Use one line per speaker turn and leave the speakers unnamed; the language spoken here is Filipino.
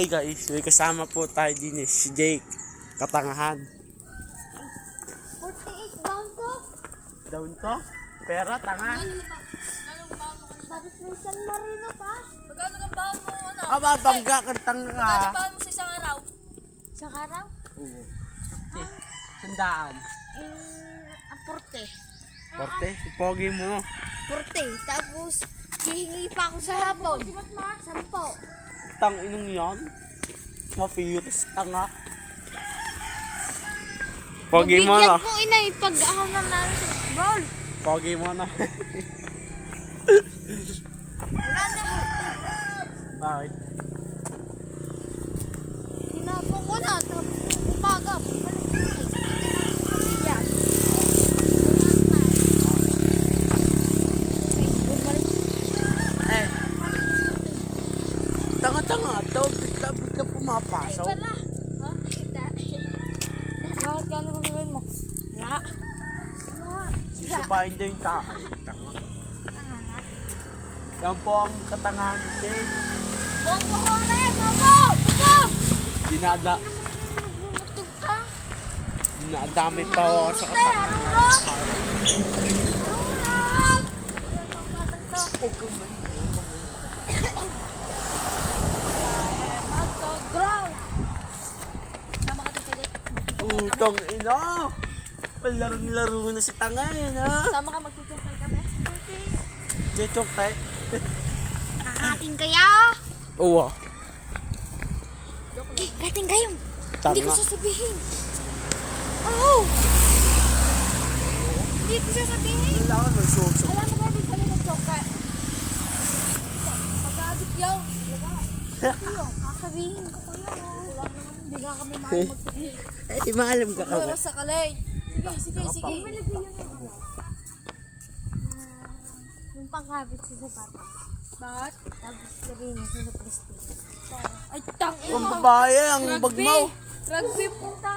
Hey guys, may kasama po tayo din si Jake, katangahan.
48 down to.
Down to? Pera, tanga.
Tapos may San Marino pa.
Magkano ang baon mo, ano?
Bangga ka tanga.
Magkano baon mo sa isang araw?
Sa araw?
Oo. Sandaan.
Aporte.
Porte, pogi mo.
Porte. Tapos, hihingi pa ako sa hapon. 10.
Tang inong yan. Mapiris, tanga. Pogi mo na.
Bigyan ko inay pag ako na namin sa ball.
Pogi mo na.
Wala na mo.
Bakit?
Tinapon ko na. Tapos umaga. Bumalik ko na. Yan.
Eh. Tanga-tanga. Ito, bigla pumapasok.
Wala. Ha? Bakit ka ano gagawin mo? Wala.
Subahin daw yung tao. Tanga. Yan po ang katangahan ni Jake.
Bobo ko ulit! Bobo! Bobo! Bumutog ka?
Dinadami pa ako sa katangahan. Utong ina! Palarong-laro na si tanga yan ha!
Sama ka magtutungkay kami.
Jechok tayo.
Ating kaya?
Oo.
Gating kayo. Hindi ko
Tama.
sasabihin. Oo. Hindi ko sasabihin.
Kailangan may suso.
Alam mo ba, hindi kami nag-choker. Pag-aabit yaw. Iyo, kakabihin ko kayo. Wala naman, hindi nga kami magsabihin.
Eh, maalam ka ka.
Pero sa kalay. Sige.
Yung pangkabit sa sapatos.
Bakit?
Tapos sabihin mo, sino Christy?
Ay, tang
Ang babae, ang bag mo.
Rugby punta.